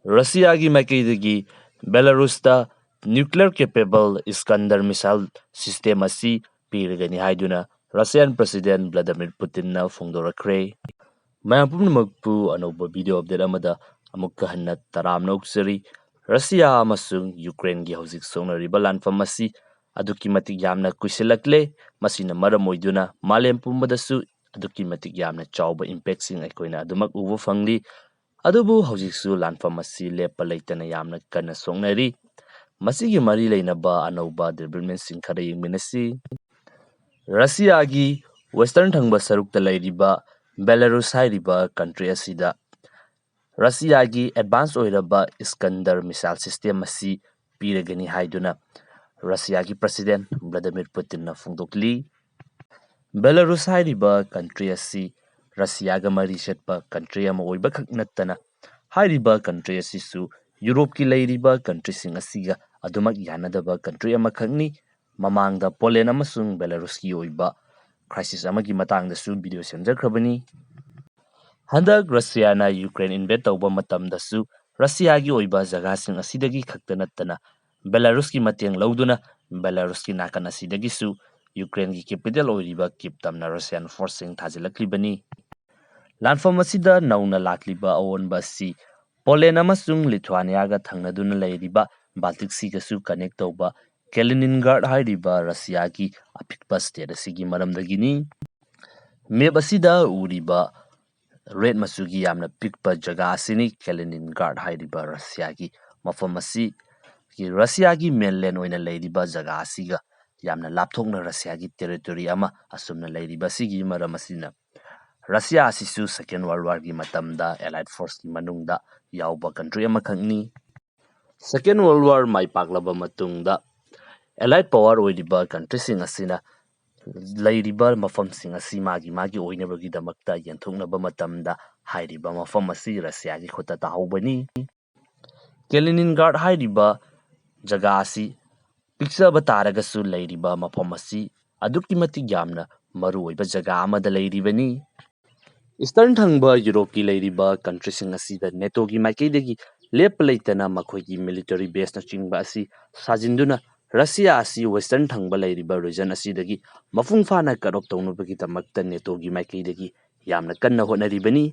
ꯔꯁꯤꯌꯥꯒꯤ ꯃꯥꯏꯀꯩꯗꯒꯤ ꯕꯦꯂꯥꯔꯨꯁꯇ nuclear capable ꯏꯁꯀꯟꯗꯔ missile system ꯑꯁꯤ ꯄꯤꯔꯒꯅꯤ ꯍꯥꯏꯗꯨꯅ ꯔꯁꯤꯌꯥꯟ ꯄ꯭ꯔꯦꯁꯤꯗꯦꯟꯠ ꯚ꯭ꯂꯥꯗꯤꯃꯤꯔ ꯄꯨꯇꯤꯟꯅ ꯐꯣꯡꯗꯣꯔꯛꯈ꯭ꯔꯦ꯫ ꯃꯌꯥꯝ ꯄꯨꯝꯅꯃꯛꯄꯨ ꯑꯅꯧꯕ ꯚꯤꯗꯤꯑꯣ ꯑꯞꯗꯦꯠ ꯑꯃꯗ ꯑꯃꯨꯛꯀ ꯍꯟꯅ ꯇꯔꯥꯝꯅ ꯑꯣꯛꯆꯔꯤ꯫ ꯔꯁꯤꯌꯥ ꯑꯃꯁꯨꯡ ꯌꯨꯀ꯭ꯔꯦꯟꯒꯤ ꯍꯧꯖꯤꯛ ꯁꯣꯛꯅꯔꯤꯕ ꯂꯥꯟꯐꯝ ꯑꯁꯤ ꯑꯗꯨꯛꯀꯤ ꯃꯇꯤꯛ ꯌꯥꯝꯅ ꯀꯨꯏꯁꯤꯜꯂꯛꯂꯦ꯫ ꯃꯁꯤꯅ ꯃꯔꯝ ꯑꯣꯏꯗꯨꯅ ꯃꯥꯂꯦꯝ ꯄꯨꯝꯕꯗꯁꯨ ꯑꯗꯨꯛꯀꯤ ꯃꯇꯤꯛ ꯌꯥꯝꯅ ꯆꯥꯎꯕ ꯏꯝꯄꯦꯛꯁꯤꯡ ꯑꯩꯈꯣꯏꯅ ꯑꯗꯨꯃꯛ ꯎꯕ ꯐꯪꯂꯤ꯫ ꯑꯗꯨꯕꯨ ꯍꯧꯖꯤꯛꯁꯨ ꯂꯥꯟꯐꯝ ꯑꯁꯤ ꯂꯦꯞꯄ ꯂꯩꯇꯅ ꯌꯥꯝꯅ ꯀꯟꯅ ꯁꯣꯛꯅꯔꯤ꯫ ꯃꯁꯤꯒꯤ ꯃꯔꯤ ꯂꯩꯅꯕ ꯑꯅꯧꯕ ꯗꯤꯕꯦꯂꯞꯃꯦꯟꯠꯁꯤꯡ ꯈꯔ ꯌꯦꯡꯃꯤꯟꯅꯁꯤ꯫ ꯔꯁꯤꯌꯥꯒꯤ ꯋꯦꯁꯇꯔꯟ ꯊꯪꯕ ꯁꯔꯨꯛꯇ ꯂꯩꯔꯤꯕ ꯕꯦꯂꯥꯔꯨꯁ ꯍꯥꯏꯔꯤꯕ ꯀꯟꯇ꯭ꯔꯤ ꯑꯁꯤꯗ ꯔꯁꯤꯌꯥꯒꯤ ꯑꯦꯗꯚꯥꯟꯁ ꯑꯣꯏꯔꯕ ꯏꯁꯀꯟꯗꯔ ꯃꯤꯁꯥꯏꯜ ꯁꯤꯁꯇꯦꯝ ꯑꯁꯤ ꯄꯤꯔꯒꯅꯤ ꯍꯥꯏꯗꯨꯅ ꯔꯁꯤꯌꯥꯒꯤ ꯄ꯭ꯔꯦꯁꯤꯗꯦꯟꯠ ꯚ꯭ꯂꯥꯗꯤꯃꯤꯔ ꯄꯨꯇꯤꯟꯅ ꯐꯣꯡꯗꯣꯛꯂꯤ꯫ ꯕꯦꯂꯥꯔꯨꯁ ꯍꯥꯏꯔꯤꯕ ꯀꯟꯇ꯭ꯔꯤ ꯑꯁꯤ ꯔꯁꯤꯌꯥꯒ ꯃꯔꯤ ꯆꯠꯄ ꯀꯟꯇ꯭ꯔꯤ ꯑꯃ ꯑꯣꯏꯕꯈꯛ ꯅꯠꯇꯅ ꯍꯥꯏꯔꯤꯕ ꯀꯟꯇ꯭ꯔꯤ ꯑꯁꯤꯁꯨ ꯌꯨꯔꯣꯞꯀꯤ ꯂꯩꯔꯤꯕ ꯀꯟꯇ꯭ꯔꯤꯁꯤꯡ ꯑꯁꯤꯒ ꯑꯗꯨꯃꯛ ꯌꯥꯅꯗꯕ ꯀꯟꯇ꯭ꯔꯤ ꯑꯃꯈꯛꯅꯤ꯫ ꯃꯃꯥꯡꯗ ꯄꯣꯂꯦꯟ ꯑꯃꯁꯨꯡ ꯕꯦꯂꯥꯔꯨꯁꯀꯤ ꯑꯣꯏꯕ ꯈ꯭ꯔꯥꯏꯁꯤꯁ ꯑꯃꯒꯤ ꯃꯇꯥꯡꯗꯁꯨ ꯚꯤꯗꯤꯑꯣ ꯁꯦꯝꯖꯈ꯭ꯔꯕꯅꯤ꯫ ꯍꯟꯗꯛ ꯔꯁꯤꯌꯥꯅ ꯌꯨꯀ꯭ꯔꯦꯟ ꯏꯟꯚꯦꯗ ꯇꯧꯕ ꯃꯇꯝꯗꯁꯨ ꯔꯁꯤꯌꯥꯒꯤ ꯑꯣꯏꯕ ꯖꯒꯥꯁꯤꯡ ꯑꯁꯤꯗꯒꯤ ꯈꯛꯇ ꯅꯠꯇꯅ ꯕꯦꯂꯥꯔꯨꯁꯀꯤ ꯃꯇꯦꯡ ꯂꯧꯗꯨꯅ ꯕꯦꯂꯥꯔꯨꯁꯀꯤ ꯅꯥꯀꯟ ꯑꯁꯤꯗꯒꯤꯁꯨ ꯌꯨꯀ꯭ꯔꯦꯟꯒꯤ ꯀꯦꯄꯤꯇꯦꯜ ꯑꯣꯏꯔꯤꯕ ꯀꯤꯞ ꯇꯝꯅ ꯔꯁꯤꯌꯥꯟ ꯐꯣꯔꯁꯁꯤꯡ ꯊꯥꯖꯤꯜꯂꯛꯂꯤꯕꯅꯤ꯫ ꯂꯥꯟꯐꯝ ꯑꯁꯤꯗ ꯅꯧꯅ ꯂꯥꯛꯂꯤꯕ ꯑꯑꯣꯟꯕ ꯑꯁꯤ ꯄꯣꯂꯦꯟ ꯑꯃꯁꯨꯡ ꯂꯤꯊꯨꯋꯥꯅꯤꯌꯥꯒ ꯊꯪꯅꯗꯨꯅ ꯂꯩꯔꯤꯕ ꯕꯥꯜꯇꯤꯛ ꯁꯤꯒꯁꯨ ꯀꯅꯦꯛ ꯇꯧꯕ ꯀꯦꯂꯤꯅꯤꯟꯒ꯭ꯔꯥꯗ ꯍꯥꯏꯔꯤꯕ ꯔꯁꯤꯌꯥꯒꯤ ꯑꯄꯤꯛꯄ ꯁ꯭ꯇꯦꯠ ꯑꯁꯤꯒꯤ ꯃꯔꯝꯗꯒꯤꯅꯤ꯫ ꯃꯦꯞ ꯑꯁꯤꯗ ꯎꯔꯤꯕ ꯔꯦꯗ ꯃꯆꯨꯒꯤ ꯌꯥꯝꯅ ꯄꯤꯛꯄ ꯖꯒꯥ ꯑꯁꯤꯅꯤ ꯀꯦꯂꯤꯅꯤꯟꯒ꯭ꯔꯥꯗ ꯍꯥꯏꯔꯤꯕ ꯔꯁꯤꯌꯥꯒꯤ ꯃꯐꯝ ꯑꯁꯤ꯫ ꯔꯁꯤꯌꯥꯒꯤ ꯃꯦꯟꯂꯦꯟ ꯑꯣꯏꯅ ꯂꯩꯔꯤꯕ ꯖꯒꯥ ꯑꯁꯤꯒ ꯌꯥꯝꯅ ꯂꯥꯞꯊꯣꯛꯅ ꯔꯁꯤꯌꯥꯒꯤ ꯇꯦꯔꯤꯇꯣꯔꯤ ꯑꯃ ꯑꯁꯨꯝꯅ ꯂꯩꯔꯤꯕ ꯑꯁꯤꯒꯤ ꯃꯔꯝ ꯑꯁꯤꯅ ꯔꯁꯤꯌꯥ ꯑꯁꯤꯁꯨ ꯁꯦꯀꯦꯟ ꯋꯥꯔꯜꯗ ꯋꯥꯔꯒꯤ ꯃꯇꯝꯗ ꯑꯦꯂꯥꯏꯠ ꯐꯣꯔꯁꯀꯤ ꯃꯅꯨꯡꯗ ꯌꯥꯎꯕ ꯀꯟꯇ꯭ꯔꯤ ꯑꯃꯈꯛꯅꯤ꯫ ꯁꯦꯀꯦꯟ ꯋꯥꯔꯜꯗ ꯋꯥꯔ ꯃꯥꯏ ꯄꯥꯛꯂꯕ ꯃꯇꯨꯡꯗ ꯑꯦꯂꯥꯏꯠ ꯄꯋꯥꯔ ꯑꯣꯏꯔꯤꯕ ꯀꯟꯇ꯭ꯔꯤꯁꯤꯡ ꯑꯁꯤꯅ ꯂꯩꯔꯤꯕ ꯃꯐꯝꯁꯤꯡ ꯑꯁꯤ ꯃꯥꯒꯤ ꯑꯣꯏꯅꯕꯒꯤꯗꯃꯛꯇ ꯌꯦꯟꯊꯣꯛꯅꯕ ꯃꯇꯝꯗ ꯍꯥꯏꯔꯤꯕ ꯃꯐꯝ ꯑꯁꯤ ꯔꯁꯤꯌꯥꯒꯤ ꯈꯨꯠꯇ ꯇꯥꯍꯧꯕꯅꯤ꯫ ꯀꯦꯂꯤꯅꯤꯟꯒ꯭ꯔꯥꯗ ꯍꯥꯏꯔꯤꯕ ꯖꯒꯥ ꯑꯁꯤ ꯄꯤꯛꯆꯕ ꯇꯥꯔꯒꯁꯨ ꯂꯩꯔꯤꯕ ꯃꯐꯝ ꯑꯁꯤ ꯑꯗꯨꯛꯀꯤ ꯃꯇꯤꯛ ꯌꯥꯝꯅ ꯃꯔꯨꯑꯣꯏꯕ ꯖꯒꯥ ꯑꯃꯗ ꯂꯩꯔꯤꯕꯅꯤ꯫ ꯏꯁꯇꯔꯟ ꯊꯪꯕ ꯌꯨꯔꯣꯞꯀꯤ ꯂꯩꯔꯤꯕ ꯀꯟꯇ꯭ꯔꯤꯁꯤꯡ ꯑꯁꯤꯗ ꯅꯦꯇꯣꯒꯤ ꯃꯥꯏꯀꯩꯗꯒꯤ ꯂꯦꯞꯄ ꯂꯩꯇꯅ ꯃꯈꯣꯏꯒꯤ ꯃꯤꯂꯤꯇꯔꯤ ꯕꯦꯁꯅꯆꯤꯡꯕ ꯑꯁꯤ ꯁꯥꯖꯤꯟꯗꯨꯅ ꯔꯁꯤꯌꯥ ꯑꯁꯤ ꯋꯦꯁꯇꯔꯟ ꯊꯪꯕ ꯂꯩꯔꯤꯕ ꯔꯤꯖꯟ ꯑꯁꯤꯗꯒꯤ ꯃꯄꯨꯡ ꯐꯥꯅ ꯀꯠ ꯑꯣꯐ ꯇꯧꯅꯕꯒꯤꯗꯃꯛꯇ ꯅꯦꯇꯣꯒꯤ ꯃꯥꯏꯀꯩꯗꯒꯤ ꯌꯥꯝꯅ ꯀꯟꯅ ꯍꯣꯠꯅꯔꯤꯕꯅꯤ꯫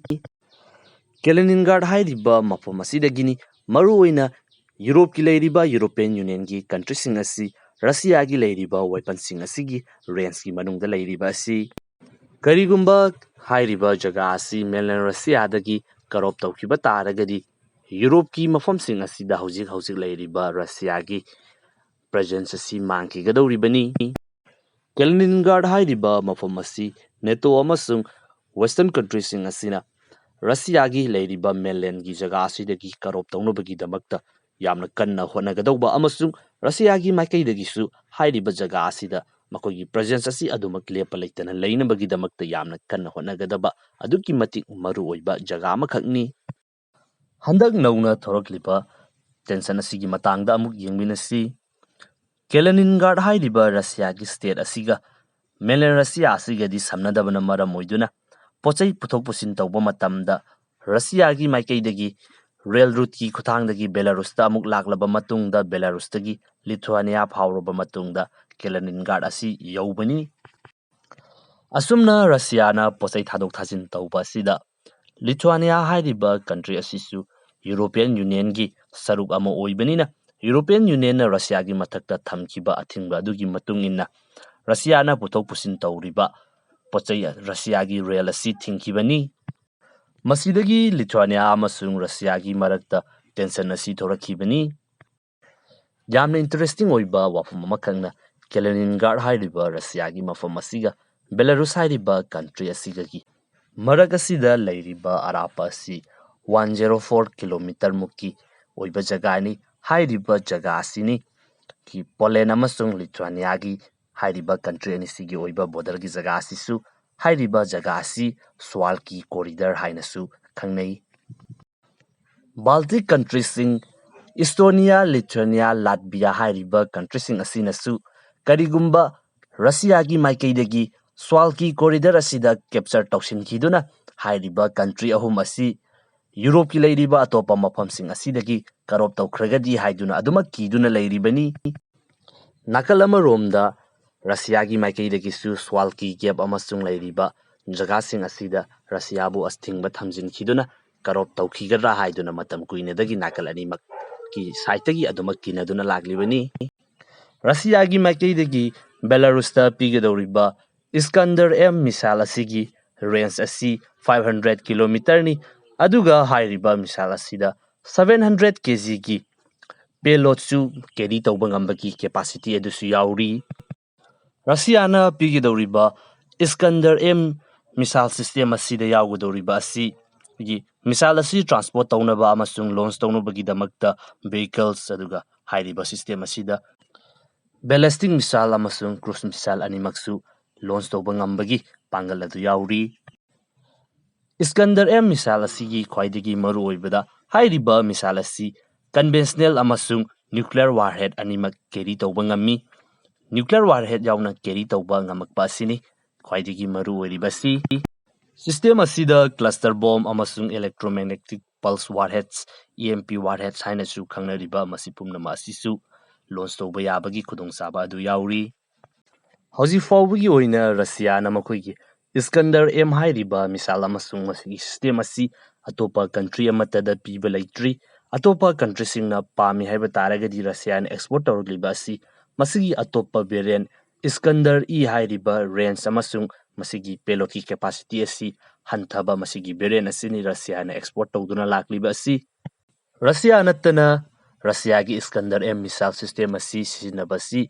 ꯀꯦꯂꯤꯅꯤꯟꯒ꯭ꯔꯥꯗ ꯍꯥꯏꯔꯤꯕ ꯃꯐꯝ ꯑꯁꯤꯗꯒꯤꯅꯤ ꯃꯔꯨꯑꯣꯏꯅ ꯌꯨꯔꯣꯞꯀꯤ ꯂꯩꯔꯤꯕ ꯌꯨꯔꯣꯄꯤꯌꯟ ꯌꯨꯅꯤꯌꯟꯒꯤ ꯀꯟꯇ꯭ꯔꯤꯁꯤꯡ ꯑꯁꯤ ꯔꯁꯤꯌꯥꯒꯤ ꯂꯩꯔꯤꯕ ꯋꯦꯄꯟꯁꯤꯡ ꯑꯁꯤꯒꯤ ꯔꯦꯟꯖꯀꯤ ꯃꯅꯨꯡꯗ ꯂꯩꯔꯤꯕ ꯑꯁꯤ꯫ ꯀꯔꯤꯒꯨꯝꯕ ꯍꯥꯏꯔꯤꯕ ꯖꯒꯥ ꯑꯁꯤ ꯃꯦꯟꯂꯦꯟ ꯔꯁꯤꯌꯥꯗꯒꯤ ꯀꯠ ꯑꯣꯐ ꯇꯧꯈꯤꯕ ꯇꯥꯔꯒꯗꯤ ꯌꯨꯔꯣꯞꯀꯤ ꯃꯐꯝꯁꯤꯡ ꯑꯁꯤꯗ ꯍꯧꯖꯤꯛ ꯂꯩꯔꯤꯕ ꯔꯁꯤꯌꯥꯒꯤ ꯄ꯭ꯔꯦꯖꯦꯟꯁ ꯑꯁꯤ ꯃꯥꯡꯈꯤꯒꯗꯧꯔꯤꯕꯅꯤ꯫ ꯀꯦꯂꯤꯅꯤꯟꯒ꯭ꯔꯥꯗ ꯍꯥꯏꯔꯤꯕ ꯃꯐꯝ ꯑꯁꯤ ꯅꯦꯇꯣ ꯑꯃꯁꯨꯡ ꯋꯦꯁꯇꯔꯟ ꯀꯟꯇ꯭ꯔꯤꯁꯤꯡ ꯑꯁꯤꯅ ꯔꯁꯤꯌꯥꯒꯤ ꯂꯩꯔꯤꯕ ꯃꯦꯟꯂꯦꯟꯒꯤ ꯖꯒꯥ ꯑꯁꯤꯗꯒꯤ ꯀꯠ ꯑꯣꯐ ꯇꯧꯅꯕꯒꯤꯗꯃꯛꯇ ꯌꯥꯝꯅ ꯀꯟꯅ ꯍꯣꯠꯅꯒꯗꯧꯕ ꯑꯃꯁꯨꯡ ꯔꯁꯤꯌꯥꯒꯤ ꯃꯥꯏꯀꯩꯗꯒꯤꯁꯨ ꯍꯥꯏꯔꯤꯕ ꯖꯒꯥ ꯑꯁꯤꯗ ꯃꯈꯣꯏꯒꯤ ꯄ꯭ꯔꯦꯖꯦꯟꯁ ꯑꯁꯤ ꯑꯗꯨꯃꯛ ꯂꯦꯞꯄ ꯂꯩꯇꯅ ꯂꯩꯅꯕꯒꯤꯗꯃꯛꯇ ꯌꯥꯝꯅ ꯀꯟꯅ ꯍꯣꯠꯅꯒꯗꯕ ꯑꯗꯨꯛꯀꯤ ꯃꯇꯤꯛ ꯃꯔꯨꯑꯣꯏꯕ ꯖꯒꯥ ꯑꯃꯈꯛꯅꯤ꯫ ꯍꯟꯗꯛ ꯅꯧꯅ ꯊꯣꯔꯛꯂꯤꯕ ꯇꯦꯟꯁꯟ ꯑꯁꯤꯒꯤ ꯃꯇꯥꯡꯗ ꯑꯃꯨꯛ ꯌꯦꯡꯃꯤꯟꯅꯁꯤ꯫ ꯀꯦꯂꯤꯅꯤꯟꯒ꯭ꯔꯥꯗ ꯍꯥꯏꯔꯤꯕ ꯔꯁꯤꯌꯥꯒꯤ ꯁ꯭ꯇꯦꯠ ꯑꯁꯤꯒ ꯃꯦꯟꯂꯦꯟ ꯔꯁꯤꯌꯥ ꯑꯁꯤꯒꯗꯤ ꯁꯝꯅꯗꯕꯅ ꯃꯔꯝ ꯑꯣꯏꯗꯨꯅ ꯄꯣꯠꯆꯩ ꯄꯨꯊꯣꯛ ꯄꯨꯁꯤꯟ ꯇꯧꯕ ꯃꯇꯝꯗ ꯔꯁꯤꯌꯥꯒꯤ ꯃꯥꯏꯀꯩꯗꯒꯤ ꯔꯦꯜ ꯔꯨꯠꯀꯤ ꯈꯨꯠꯊꯥꯡꯗꯒꯤ ꯕꯦꯂꯥꯔꯨꯁꯇ ꯑꯃꯨꯛ ꯂꯥꯛꯂꯕ ꯃꯇꯨꯡꯗ ꯕꯦꯂꯥꯔꯨꯁꯇꯒꯤ ꯂꯤꯊꯨꯋꯥꯅꯤꯌꯥ ꯐꯥꯎꯔꯕ ꯃꯇꯨꯡꯗ ꯀꯦꯂꯤꯅꯤꯟꯒ꯭ꯔꯥꯗ ꯑꯁꯤ ꯌꯧꯕꯅꯤ꯫ ꯑꯁꯨꯝꯅ ꯔꯁꯤꯌꯥꯅ ꯄꯣꯠꯆꯩ ꯊꯥꯗꯣꯛ ꯊꯥꯖꯤꯟ ꯇꯧꯕ ꯑꯁꯤꯗ ꯂꯤꯊꯨꯋꯥꯅꯤꯌꯥ ꯍꯥꯏꯔꯤꯕ ꯀꯟꯇ꯭ꯔꯤ ꯑꯁꯤꯁꯨ ꯌꯨꯔꯣꯄꯤꯌꯟ ꯌꯨꯅꯤꯌꯟꯒꯤ ꯁꯔꯨꯛ ꯑꯃ ꯑꯣꯏꯕꯅꯤꯅ ꯌꯨꯔꯣꯄꯤꯌꯟ ꯌꯨꯅꯤꯌꯟꯅ ꯔꯁꯤꯌꯥꯒꯤ ꯃꯊꯛꯇ ꯊꯝꯈꯤꯕ ꯑꯊꯤꯡꯕ ꯑꯗꯨꯒꯤ ꯃꯇꯨꯡ ꯏꯟꯅ ꯔꯁꯤꯌꯥꯅ ꯄꯨꯊꯣꯛ ꯄꯨꯁꯤꯟ ꯇꯧꯔꯤꯕ ꯄꯣꯠꯆꯩ ꯔꯁꯤꯌꯥꯒꯤ ꯔꯦꯜ ꯑꯁꯤ ꯊꯤꯡꯈꯤꯕꯅꯤ꯫ ꯃꯁꯤꯗꯒꯤ ꯂꯤꯊꯨꯋꯥꯅꯤꯌꯥ ꯑꯃꯁꯨꯡ ꯔꯁꯤꯌꯥꯒꯤ ꯃꯔꯛꯇ ꯇꯦꯟꯁꯟ ꯑꯁꯤ ꯊꯣꯔꯛꯈꯤꯕꯅꯤ꯫ ꯌꯥꯝꯅ ꯏꯟꯇꯔꯦꯁꯇꯤꯡ ꯑꯣꯏꯕ ꯋꯥꯐꯝ ꯑꯃꯈꯛꯅ ꯀꯦꯂꯤꯅꯤꯟꯒ꯭ꯔꯥꯗ ꯍꯥꯏꯔꯤꯕ ꯔꯁꯤꯌꯥꯒꯤ ꯃꯐꯝ ꯑꯁꯤꯒ ꯕꯦꯂꯥꯔꯨꯁ ꯍꯥꯏꯔꯤꯕ ꯀꯟꯇ꯭ꯔꯤ ꯑꯁꯤꯒꯒꯤ ꯃꯔꯛ ꯑꯁꯤꯗ ꯂꯩꯔꯤꯕ ꯑꯔꯥꯞꯄ ꯑꯁꯤ 104 ꯀꯤꯂꯣꯃꯤꯇꯔ ꯃꯨꯛꯀꯤ ꯑꯣꯏꯕ ꯖꯒꯥꯅꯤ꯫ ꯍꯥꯏꯔꯤꯕ ꯖꯒꯥ ꯑꯁꯤꯅꯤ ꯄꯣꯂꯦꯟ ꯑꯃꯁꯨꯡ ꯂꯤꯊꯨꯋꯥꯅꯤꯌꯥꯒꯤ ꯍꯥꯏꯔꯤꯕ ꯀꯟꯇ꯭ꯔꯤ ꯑꯅꯤꯁꯤꯒꯤ ꯑꯣꯏꯕ ꯕꯣꯔꯗꯔꯒꯤ ꯖꯒꯥ ꯑꯁꯤꯁꯨ ꯍꯥꯏꯔꯤꯕ ꯖꯒꯥ ꯑꯁꯤ ꯁ꯭ꯋꯥꯜꯀꯤ ꯀꯣꯔꯤꯗꯔ ꯍꯥꯏꯅꯁꯨ ꯈꯪꯅꯩ꯫ ꯕꯥꯜꯇꯤꯛ ꯀꯟꯇ꯭ꯔꯤꯁꯤꯡ ꯏꯁꯇꯣꯅꯤꯌꯥ, ꯂꯤꯊꯨꯋꯥꯅꯤꯌꯥ, ꯂꯥꯠꯚꯤꯌꯥ ꯍꯥꯏꯔꯤꯕ ꯀꯟꯇ꯭ꯔꯤꯁꯤꯡ ꯑꯁꯤꯅꯁꯨ ꯀꯔꯤꯒꯨꯝꯕ ꯔꯁꯤꯌꯥꯒꯤ ꯃꯥꯏꯀꯩꯗꯒꯤ ꯁ꯭ꯋꯥꯜꯀꯤ ꯀꯣꯔꯤꯗꯔ ꯑꯁꯤꯗ ꯀꯦꯞꯆꯔ ꯇꯧꯁꯤꯟꯈꯤꯗꯨꯅ ꯍꯥꯏꯔꯤꯕ ꯀꯟꯇ꯭ꯔꯤ ꯑꯍꯨꯝ ꯑꯁꯤ ꯌꯨꯔꯣꯞꯀꯤ ꯂꯩꯔꯤꯕ ꯑꯇꯣꯞꯄ ꯃꯐꯝꯁꯤꯡ ꯑꯁꯤꯗꯒꯤ ꯀꯔꯣꯞ ꯇꯧꯈ꯭ꯔꯒꯗꯤ ꯍꯥꯏꯗꯨꯅ ꯑꯗꯨꯃꯛ ꯀꯤꯗꯨꯅ ꯂꯩꯔꯤꯕꯅꯤ꯫ ꯅꯥꯀꯜ ꯑꯃꯔꯣꯝꯗ ꯔꯁꯤꯌꯥꯒꯤ ꯃꯥꯏꯀꯩꯗꯒꯤꯁꯨ ꯁ꯭ꯋꯥꯜꯀꯤ ꯒꯦꯞ ꯑꯃꯁꯨꯡ ꯂꯩꯔꯤꯕ ꯖꯒꯥꯁꯤꯡ ꯑꯁꯤꯗ ꯔꯁꯤꯌꯥꯕꯨ ꯑꯊꯤꯡꯕ ꯊꯝꯖꯤꯟꯈꯤꯗꯨꯅ ꯀꯔꯣꯞ ꯇꯧꯈꯤꯒꯗ꯭ꯔꯥ ꯍꯥꯏꯗꯨꯅ ꯃꯇꯝ ꯀꯨꯏꯅꯗꯒꯤ ꯅꯥꯀꯜ ꯑꯅꯤꯃꯛꯀꯤ ꯁꯥꯏꯠꯇꯒꯤ ꯑꯗꯨꯃꯛ ꯀꯤꯅꯗꯨꯅ ꯂꯥꯛꯂꯤꯕꯅꯤ꯫ ꯔꯁꯤꯌꯥꯒꯤ ꯃꯥꯏꯀꯩꯗꯒꯤ ꯕꯦꯂꯥꯔꯨꯁꯇ ꯄꯤꯒꯗꯧꯔꯤꯕ ꯏꯁꯀꯟꯗꯔ M ꯃꯤꯁꯥꯏꯜ ꯑꯁꯤꯒꯤ ꯔꯦꯟꯖ ꯑꯁꯤ 500 ꯀꯤꯂꯣꯃꯤꯇꯔꯅꯤ, ꯑꯗꯨꯒ ꯍꯥꯏꯔꯤꯕ ꯃꯤꯁꯥꯏꯜ ꯑꯁꯤꯗ 700 kgꯒꯤ ꯄꯦꯂꯣꯗꯁꯨ ꯀꯦꯔꯤ ꯇꯧꯕ ꯉꯝꯕꯒꯤ ꯀꯦꯄꯥꯁꯤꯇꯤ ꯑꯗꯨꯁꯨ ꯌꯥꯎꯔꯤ꯫ ꯔꯁꯤꯌꯥꯅ ꯄꯤꯒꯗꯧꯔꯤꯕ ꯏꯁꯀꯟꯗꯔ M ꯃꯤꯁꯥꯏꯜ ꯁꯤꯁꯇꯦꯝ ꯑꯁꯤꯗ ꯌꯥꯎꯒꯗꯧꯔꯤꯕ ꯑꯁꯤꯒꯤ ꯃꯤꯁꯥꯏꯜ ꯑꯁꯤ ꯇ꯭ꯔꯥꯟꯁꯄꯣꯔꯠ ꯇꯧꯅꯕ ꯑꯃꯁꯨꯡ ꯂꯣꯟꯆ ꯇꯧꯅꯕꯒꯤꯗꯃꯛꯇ ꯚꯦꯍꯤꯀꯜꯁ, ꯑꯗꯨꯒ ꯍꯥꯏꯔꯤꯕ ꯁꯤꯁꯇꯦꯝ ꯑꯁꯤꯗ ꯕꯦꯂꯤꯁꯇꯤꯛ ꯃꯤꯁꯥꯏꯜ ꯑꯃꯁꯨꯡ ꯀ꯭ꯔꯨꯖ ꯃꯤꯁꯥꯏꯜ ꯑꯅꯤꯃꯛꯁꯨ ꯂꯣꯟꯆ ꯇꯧꯕ ꯉꯝꯕꯒꯤ ꯄꯥꯡꯒꯜ ꯑꯗꯨ ꯌꯥꯎꯔꯤ꯫ ꯏꯁꯀꯟꯗꯔ M ꯃꯤꯁꯥꯏꯜ ꯑꯁꯤꯒꯤ ꯈ꯭ꯋꯥꯏꯗꯒꯤ ꯃꯔꯨꯑꯣꯏꯕꯗ ꯍꯥꯏꯔꯤꯕ ꯃꯤꯁꯥꯏꯜ ꯑꯁꯤ ꯀꯟꯚꯦꯟꯁꯅꯦꯜ ꯑꯃꯁꯨꯡ ꯅ꯭ꯌꯨꯀ꯭ꯂꯤꯌꯔ ꯋꯥꯔꯍꯦꯗ ꯑꯅꯤꯃꯛ ꯀꯦꯔꯤ ꯇꯧꯕ ꯉꯝꯃꯤ꯫ ꯅ꯭ꯌꯨꯀ꯭ꯂꯤꯌꯔ ꯋꯥꯔꯍꯦꯗ ꯌꯥꯎꯅ ꯀꯦꯔꯤ ꯇꯧꯕ ꯉꯝꯃꯛꯄ ꯑꯁꯤꯅꯤ ꯈ꯭ꯋꯥꯏꯗꯒꯤ ꯃꯔꯨꯑꯣꯏꯔꯤꯕꯁꯤ꯫ ꯁꯤꯁꯇꯦꯝ ꯑꯁꯤꯗ ꯀ꯭ꯂꯁꯇꯔ ꯕꯣꯝ ꯑꯃꯁꯨꯡ ꯏꯂꯦꯛꯇ꯭ꯔꯣꯃꯦꯒꯅꯦꯇꯤꯛ ꯄꯜꯁ ꯋꯥꯔꯍꯦꯗꯁ (EMP ꯋꯥꯔꯍꯦꯗꯁ ꯍꯥꯏꯅꯁꯨ ꯈꯪꯅꯔꯤꯕ) ꯃꯁꯤ ꯄꯨꯝꯅꯃꯛ ꯑꯁꯤꯁꯨ ꯂꯣꯟꯆ ꯇꯧꯕ ꯌꯥꯕꯒꯤ ꯈꯨꯗꯣꯡꯆꯥꯕ ꯑꯗꯨ ꯌꯥꯎꯔꯤ꯫ ꯍꯧꯖꯤꯛ ꯐꯥꯎꯕꯒꯤ ꯑꯣꯏꯅ ꯔꯁꯤꯌꯥꯅ ꯃꯈꯣꯏꯒꯤ ꯏꯁꯀꯟꯗꯔ M ꯍꯥꯏꯔꯤꯕ ꯃꯤꯁꯥꯏꯜ ꯑꯃꯁꯨꯡ ꯃꯁꯤꯒꯤ ꯁꯤꯁꯇꯦꯝ ꯑꯁꯤ ꯑꯇꯣꯞꯄ ꯀꯟꯇ꯭ꯔꯤ ꯑꯃꯠꯇꯗ ꯄꯤꯕ ꯂꯩꯇ꯭ꯔꯤ꯫ ꯑꯇꯣꯞꯄ ꯀꯟꯇ꯭ꯔꯤꯁꯤꯡꯅ ꯄꯥꯝꯃꯤ ꯍꯥꯏꯕ ꯇꯥꯔꯒꯗꯤ ꯔꯁꯤꯌꯥꯅ ꯑꯦꯛꯁꯄꯣꯔꯠ ꯇꯧꯔꯛꯂꯤꯕ ꯑꯁꯤ ꯃꯁꯤꯒꯤ ꯑꯇꯣꯞꯄ ꯚꯦꯔꯤꯌꯦꯟꯠ ꯏꯁꯀꯟꯗꯔ E ꯍꯥꯏꯔꯤꯕ ꯔꯦꯟꯖ ꯑꯃꯁꯨꯡ ꯃꯁꯤꯒꯤ ꯄꯦꯂꯣꯗꯀꯤ ꯀꯦꯄꯥꯁꯤꯇꯤ ꯑꯁꯤ ꯍꯟꯊꯕ ꯃꯁꯤꯒꯤ ꯚꯦꯔꯤꯌꯦꯟꯠ ꯑꯁꯤꯅꯤ ꯔꯁꯤꯌꯥꯅ ꯑꯦꯛꯁꯄꯣꯔꯠ ꯇꯧꯗꯨꯅ ꯂꯥꯛꯂꯤꯕ ꯑꯁꯤ꯫ ꯔꯁꯤꯌꯥ ꯅꯠꯇꯅ ꯔꯁꯤꯌꯥꯒꯤ ꯏꯁꯀꯟꯗꯔ M ꯃꯤꯁꯥꯏꯜ ꯁꯤꯁꯇꯦꯝ ꯑꯁꯤ ꯁꯤꯖꯤꯟꯅꯕ ꯑꯁꯤ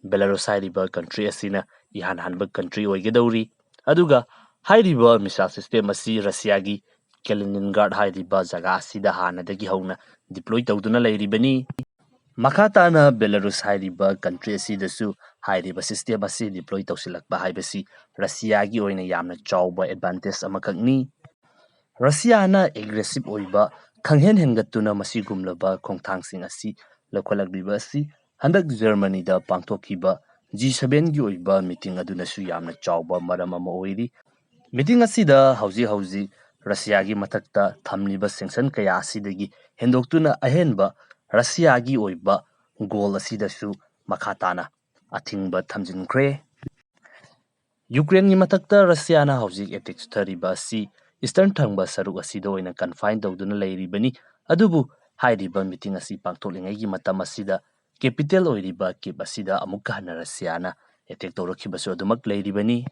ꯕꯦꯂꯥꯔꯨꯁ ꯍꯥꯏꯔꯤꯕ ꯀꯟꯇ꯭ꯔꯤ ꯑꯁꯤꯅ ꯏꯍꯥꯟ ꯍꯥꯟꯕ ꯀꯟꯇ꯭ꯔꯤ ꯑꯣꯏꯒꯗꯧꯔꯤ, ꯑꯗꯨꯒ ꯍꯥꯏꯔꯤꯕ ꯃꯤꯁꯥꯏꯜ ꯁꯤꯁꯇꯦꯝ ꯑꯁꯤ ꯔꯁꯤꯌꯥꯒꯤ ꯀꯦꯂꯤꯅꯤꯟꯒ꯭ꯔꯥꯗ ꯍꯥꯏꯔꯤꯕ ꯖꯒꯥ ꯑꯁꯤꯗ ꯍꯥꯟꯅꯗꯒꯤ ꯍꯧꯅ ꯗꯤꯄ꯭ꯂꯣꯏ ꯇꯧꯗꯨꯅ ꯂꯩꯔꯤꯕꯅꯤ꯫ ꯃꯈꯥ ꯇꯥꯅ ꯕꯦꯂꯥꯔꯨꯁ ꯍꯥꯏꯔꯤꯕ ꯀꯟꯇ꯭ꯔꯤ ꯑꯁꯤꯗꯁꯨ ꯍꯥꯏꯔꯤꯕ ꯁꯤꯁꯇꯦꯝ ꯑꯁꯤ ꯗꯤꯄ꯭ꯂꯣꯏ ꯇꯧꯁꯤꯜꯂꯛꯄ ꯍꯥꯏꯕꯁꯤ ꯔꯁꯤꯌꯥꯒꯤ ꯑꯣꯏꯅ ꯌꯥꯝꯅ ꯆꯥꯎꯕ ꯑꯦꯗꯚꯥꯟꯇꯦꯖ ꯑꯃꯈꯛꯅꯤ꯫ ꯔꯁꯤꯌꯥꯅ ꯑꯦꯒ꯭ꯔꯦꯁꯤꯚ ꯑꯣꯏꯕ ꯈꯪꯍꯦꯟ ꯍꯦꯟꯒꯠꯇꯨꯅ ꯃꯁꯤꯒꯨꯝꯂꯕ ꯈꯣꯡꯊꯥꯡꯁꯤꯡ ꯑꯁꯤ ꯂꯧꯈꯠꯂꯛꯂꯤꯕ ꯑꯁꯤ ꯍꯟꯗꯛ ꯖꯔꯃꯅꯤꯗ ꯄꯥꯡꯊꯣꯛꯈꯤꯕ G7ꯒꯤ ꯑꯣꯏꯕ ꯃꯤꯇꯤꯡ ꯑꯗꯨꯅꯁꯨ ꯌꯥꯝꯅ ꯆꯥꯎꯕ ꯃꯔꯝ ꯑꯃ ꯑꯣꯏꯔꯤ꯫ ꯃꯤꯇꯤꯡ ꯑꯁꯤꯗ ꯍꯧꯖꯤꯛ ꯔꯁꯤꯌꯥꯒꯤ ꯃꯊꯛꯇ ꯊꯝꯂꯤꯕ ꯁꯦꯡꯁꯟ ꯀꯌꯥ ꯑꯁꯤꯗꯒꯤ ꯍꯦꯟꯗꯣꯛꯇꯨꯅ ꯑꯍꯦꯟꯕ ꯔꯁꯤꯌꯥꯒꯤ ꯑꯣꯏꯕ ꯒꯣꯜ ꯑꯁꯤꯗꯁꯨ ꯃꯈꯥ ꯇꯥꯅ ꯑꯊꯤꯡꯕ ꯊꯝꯖꯤꯟꯈ꯭ꯔꯦ꯫ ꯌꯨꯀ꯭ꯔꯦꯟꯒꯤ ꯃꯊꯛꯇ ꯔꯁꯤꯌꯥꯅ ꯍꯧꯖꯤꯛ ꯑꯦꯇꯦꯛ ꯆꯠꯊꯔꯤꯕ ꯑꯁꯤ ꯏꯁꯇꯔꯟ ꯊꯪꯕ ꯁꯔꯨꯛ ꯑꯁꯤꯗ ꯑꯣꯏꯅ ꯀꯟꯐꯥꯏꯟ ꯇꯧꯗꯨꯅ ꯂꯩꯔꯤꯕꯅꯤ, ꯑꯗꯨꯕꯨ ꯍꯥꯏꯔꯤꯕ ꯃꯤꯇꯤꯡ ꯑꯁꯤ ꯄꯥꯡꯊꯣꯛꯂꯤꯉꯩꯒꯤ ꯃꯇꯝ ꯑꯁꯤꯗ ꯀꯦꯄꯤꯇꯦꯜ ꯑꯣꯏꯔꯤꯕ ꯀꯤꯞ ꯑꯁꯤꯗ ꯑꯃꯨꯛꯀ ꯍꯟꯅ ꯔꯁꯤꯌꯥꯅ ꯑꯦꯇꯦꯛ ꯇꯧꯔꯛꯈꯤꯕꯁꯨ ꯑꯗꯨꯃꯛ ꯂꯩꯔꯤꯕꯅꯤ꯫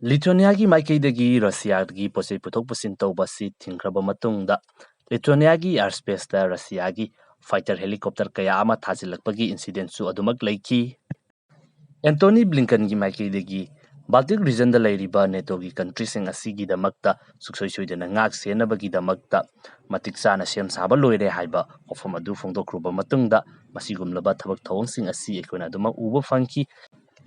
ꯂꯤꯊꯨꯌꯥꯅꯤꯌꯥꯒꯤ ꯃꯥꯏꯀꯩꯗꯒꯤ ꯔꯁꯤꯌꯥꯗꯒꯤ ꯄꯣꯠꯆꯩ ꯄꯨꯊꯣꯛ ꯄꯨꯁꯤꯟ ꯇꯧꯕ ꯑꯁꯤ ꯊꯤꯡꯈ꯭ꯔꯕ ꯃꯇꯨꯡꯗ ꯂꯤꯊꯨꯌꯥꯅꯤꯌꯥꯒꯤ ꯑꯦꯌꯔꯁꯄꯦꯁꯇ ꯔꯁꯤꯌꯥꯒꯤ ꯐꯥꯏꯇꯔ ꯍꯦꯂꯤꯀꯣꯞꯇꯔ ꯀꯌꯥ ꯑꯃ ꯊꯥꯖꯤꯜꯂꯛꯄꯒꯤ ꯏꯟꯁꯤꯗꯦꯟꯠꯁꯨ ꯑꯗꯨꯃꯛ ꯂꯩꯈꯤ꯫ ꯑꯦꯟꯇꯣꯅꯤ ꯕ꯭ꯂꯤꯡꯀꯟꯒꯤ ꯃꯥꯏꯀꯩꯗꯒꯤ ꯕꯥꯜꯇꯤꯛ ꯔꯤꯖꯟꯗ ꯂꯩꯔꯤꯕ ꯅꯦꯇꯣꯒꯤ ꯀꯟꯇ꯭ꯔꯤꯁꯤꯡ ꯑꯁꯤꯒꯤꯗꯃꯛꯇ ꯁꯨꯡꯁꯣꯏ ꯁꯣꯏꯗꯅ ꯉꯥꯛ ꯁꯦꯟꯅꯕꯒꯤꯗꯃꯛꯇ ꯃꯇꯤꯛ ꯆꯥꯅ ꯁꯦꯝ ꯁꯥꯕ ꯂꯣꯏꯔꯦ ꯍꯥꯏꯕ ꯋꯥꯐꯝ ꯑꯗꯨ ꯐꯣꯡꯗꯣꯛꯈ꯭ꯔꯕ ꯃꯇꯨꯡꯗ ꯃꯁꯤꯒꯨꯝꯂꯕ ꯊꯕꯛ ꯊꯧꯑꯣꯡꯁꯤꯡ ꯑꯁꯤ ꯑꯩꯈꯣꯏꯅ ꯑꯗꯨꯃꯛ ꯎꯕ ꯐꯪꯈꯤ꯫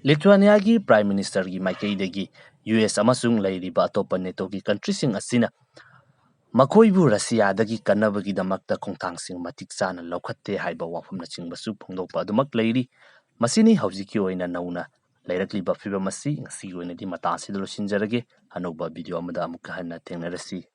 ꯂꯤꯊꯨꯌꯥꯅꯤꯌꯥꯒꯤ ꯄ꯭ꯔꯥꯏꯝ ꯃꯤꯅꯤꯁꯇꯔꯒꯤ ꯃꯥꯏꯀꯩꯗꯒꯤ US ꯑꯃꯁꯨꯡ ꯂꯩꯔꯤꯕ ꯑꯇꯣꯞꯄ ꯅꯦꯇꯣꯒꯤ ꯀꯟꯇ꯭ꯔꯤꯁꯤꯡ ꯑꯁꯤꯅ ꯃꯈꯣꯏꯕꯨ ꯔꯁꯤꯌꯥꯗꯒꯤ ꯀꯟꯅꯕꯒꯤꯗꯃꯛꯇ ꯈꯣꯡꯊꯥꯡꯁꯤꯡ ꯃꯇꯤꯛ ꯆꯥꯅ ꯂꯧꯈꯠꯇꯦ ꯍꯥꯏꯕ ꯋꯥꯐꯝꯅꯆꯤꯡꯕꯁꯨ ꯐꯣꯡꯗꯣꯛꯄ ꯑꯗꯨꯃꯛ ꯂꯩꯔꯤ꯫ ꯃꯁꯤꯅꯤ ꯍꯧꯖꯤꯛꯀꯤ ꯑꯣꯏꯅ ꯅꯧꯅ ꯂꯩꯔꯛꯂꯤꯕ ꯐꯤꯚꯝ ꯑꯁꯤ꯫ ꯉꯁꯤꯒꯤ ꯑꯣꯏꯅꯗꯤ ꯃꯇꯥꯡ ꯑꯁꯤꯗ ꯂꯣꯏꯁꯤꯟꯖꯔꯒꯦ꯫ ꯑꯅꯧꯕ ꯚꯤꯗꯤꯑꯣ ꯑꯃꯗ ꯑꯃꯨꯛꯀ ꯍꯟꯅ ꯊꯦꯡꯅꯔꯁꯤ꯫